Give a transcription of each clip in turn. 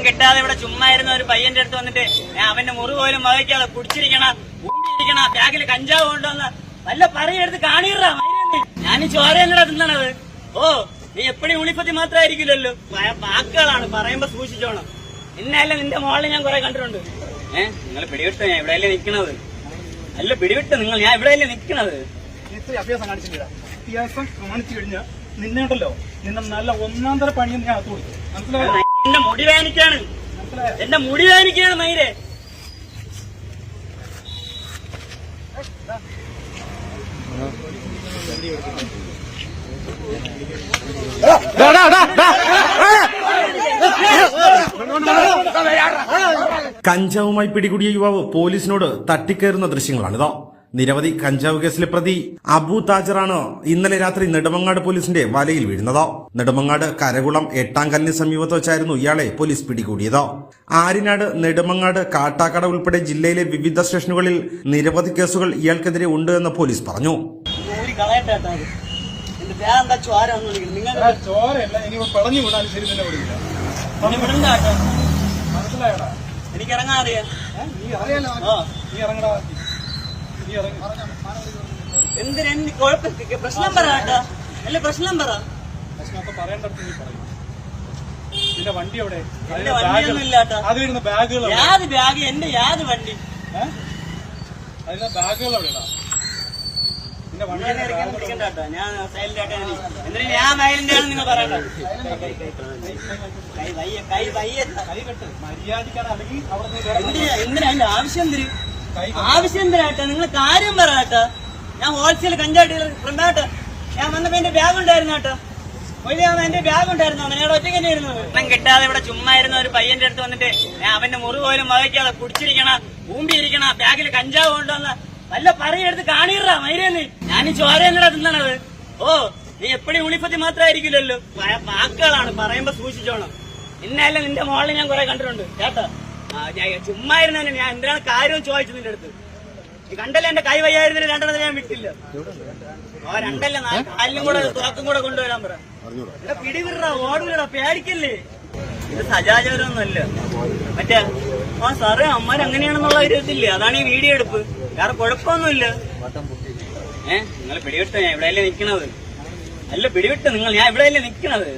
കിട്ടാതെ ഇവിടെ ചുമ്മാ ഇരുന്ന ഒരു പയ്യന്റെ അടുത്ത് വന്നിട്ട് അവന്റെ മുറി പോലും വകയ്ക്കാതെ കുടിച്ചിരിക്കണ ഊണ്ടിരിക്കണ ബാഗിൽ കഞ്ചാവ് കൊണ്ടുവന്ന് വല്ല പറയെടുത്ത് കാണിടാ ഞാൻ ചോരയല്ലടാ തിന്നണത്. ഓ നീ എപ്പോഴും യൂണിഫത്തി മാത്രമായിരിക്കില്ലല്ലോ, വാക്കുകളാണ് പറയുമ്പോ സൂക്ഷിച്ചോണം. ഇന്നല്ല നിന്റെ മോളിൽ ഞാൻ കുറെ കണ്ടിട്ടുണ്ട്. നിങ്ങൾ പിടിവിട്ടോ, ഞാൻ ഇവിടെയല്ലേ നിക്കണത്. അല്ല പിടിവിട്ട് നിങ്ങൾ, ഞാൻ ഇവിടെയല്ലേ നിക്കണത്. അഭ്യാസം കാണിച്ചില്ല. അഭ്യാസം കാണിച്ചു കഴിഞ്ഞാൽ നിന്നേണ്ടല്ലോ, നിന്നെ നല്ല ഒന്നാം തര പണിയും ഞാൻ അകത്ത് കൊടുത്തു. മനസ്സിലായോ? എന്റെ മുടി വേദനിക്കാണ്, എന്റെ മുടി വേദനിക്കാണ് മയിരെ. കഞ്ചാവുമായി പിടികൂടിയ യുവാവ് പോലീസിനോട് തട്ടിക്കയറുന്ന ദൃശ്യങ്ങളാണിത്. നിരവധി കഞ്ചാവ് കേസിലെ പ്രതി അബു താജറാണ് ഇന്നലെ രാത്രി നെടുമങ്ങാട് പോലീസിന്റെ വലയിൽ വീഴുന്നത്. നെടുമങ്ങാട് കരകുളം എട്ടാംകല്ലിന് സമീപത്ത് വെച്ചായിരുന്നു ഇയാളെ പോലീസ് പിടികൂടിയത്. ആര്യനാട്, നെടുമങ്ങാട്, കാട്ടാക്കട ഉൾപ്പെടെ ജില്ലയിലെ വിവിധ സ്റ്റേഷനുകളിൽ നിരവധി കേസുകൾ ഇയാൾക്കെതിരെ ഉണ്ട് എന്ന് പോലീസ് പറഞ്ഞു. എനിക്കിറങ്ങാൻ അറിയാം. എന്തിന് കുഴപ്പം? പ്രശ്നം പറ കേട്ടോ, അല്ല പ്രശ്നം പറ. നിന്റെ വണ്ടി എവിടെ? എന്റെ വണ്ടിയൊന്നും ഇല്ല കേട്ടോ. യാത് ബാഗ്, എന്റെ യാത് വണ്ടി. അതിലെ ബാഗുകൾ എവിടെയാ? ഞാൻ സൈലന്റ് ആയിട്ട് എന്തിനാ ഞാൻ സൈലന്റ് ആണെന്ന് നിങ്ങൾ പറയണ്ട. എന്തിനാ അതിന്റെ ആവശ്യം എന്തിന്? ആവശ്യം എന്തിനാട്ടോ? നിങ്ങൾ കാര്യം പറയാട്ടോ. ഞാൻ ഹോൾസെയിൽ കഞ്ചാവ് ഡീലർ ഫ്രണ്ടാട്ടോ. ഞാൻ വന്നപ്പോ എന്റെ ബാഗ് ഉണ്ടായിരുന്നു കേട്ടോ. എന്റെ ബാഗ് ഉണ്ടായിരുന്നു. ഞാൻ ഒറ്റയ്ക്ക് തന്നെ ഇരുന്നത്. കിട്ടാതെ ഇവിടെ ചുമ്മാ ഇരുന്ന ഒരു പയ്യന്റെ അടുത്ത് വന്നിട്ട് അവന്റെ മുറി പോലും വകയ്ക്കാതെ കുടിച്ചിരിക്കണ ഊമ്പിയിരിക്കണ ബാഗിൽ കഞ്ചാവ് കൊണ്ടുവന്ന് വല്ല പറയെടുത്ത് കാണിടാ മൈരേന്ന്. ഞാൻ ചോരയല്ലടാ തിന്നണത്. ഓ നീ എപ്പോഴും യൂണിഫത്തി മാത്രമായിരിക്കില്ലല്ലോ, വാക്കുകളാണ് പറയുമ്പോ സൂക്ഷിച്ചോണം. ഇന്നല്ല നിന്റെ മോളിൽ ഞാൻ കുറെ കണ്ടിട്ടുണ്ട് കേട്ടോ. ചുമ്മാ ഇരുന്നതിന് ഞാൻ എന്തിനാണ് കാര്യം ചോദിച്ചു നിന്റെ അടുത്ത്. കണ്ടല്ലേ എന്റെ കൈ വയ്യായിരുന്നില്ല, രണ്ടെണ്ണത്തിന് ഞാൻ വിട്ടില്ല. രണ്ടല്ല കാലിലും കൂടെ തുറക്കും കൂടെ കൊണ്ടുവരാൻ പറ. പിടിവിടാ, ഓടൂലടാ, പേടിക്കല്ലേ. ഇത് സജാചാരമൊന്നുമല്ല. മറ്റേ സാറേ അമ്മമാരങ്ങനെയാണെന്നുള്ള ഒരു ഇതില്ലേ, അതാണ് ഈ വീഡിയോ എടുപ്പ്. വേറെ കുഴപ്പമൊന്നുമില്ല. നിങ്ങൾ പിടിവിട്ടോ, ഞാൻ ഇവിടെയല്ലേ നിക്കണത്. അല്ല പിടിവിട്ട് നിങ്ങൾ, ഞാൻ ഇവിടെയല്ലേ നിക്കണത്.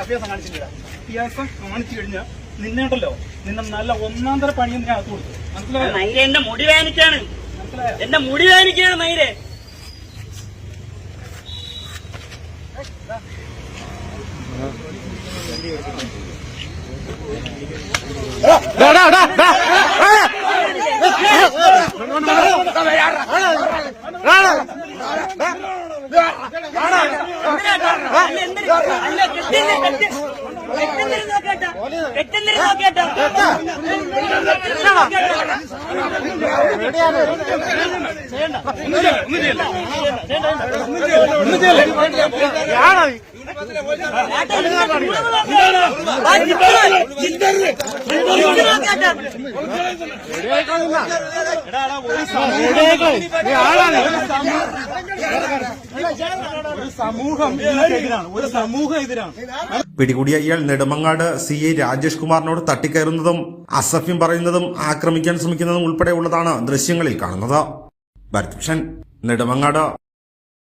അഭ്യാസം കാണിച്ചില്ല. അഭ്യാസം കാണിച്ചു കഴിഞ്ഞാൽ നിന്നേണ്ടല്ലോ, നിന്നെ നല്ല ഒന്നാം തര പണിയും ഞാൻ അകത്ത് കൊടുത്തു. മനസ്സിലായോ? മൈരെ എന്റെ മുടി വേദനിക്കാണ്, എന്റെ മുടി വേദനിക്കാണ് മൈരെ. സമൂഹം എതിരാണ്. പിടികൂടിയ ഇയാൾ നെടുമങ്ങാട് CI രാജേഷ് കുമാറിനോട് തട്ടിക്കയറുന്നതും അസഭ്യം പറയുന്നതും ആക്രമിക്കാൻ ശ്രമിക്കുന്നതും ഉൾപ്പെടെയുള്ളതാണ് ദൃശ്യങ്ങളിൽ കാണുന്നത്. ഭരത് ഭൂഷൺ, നെടുമങ്ങാട്.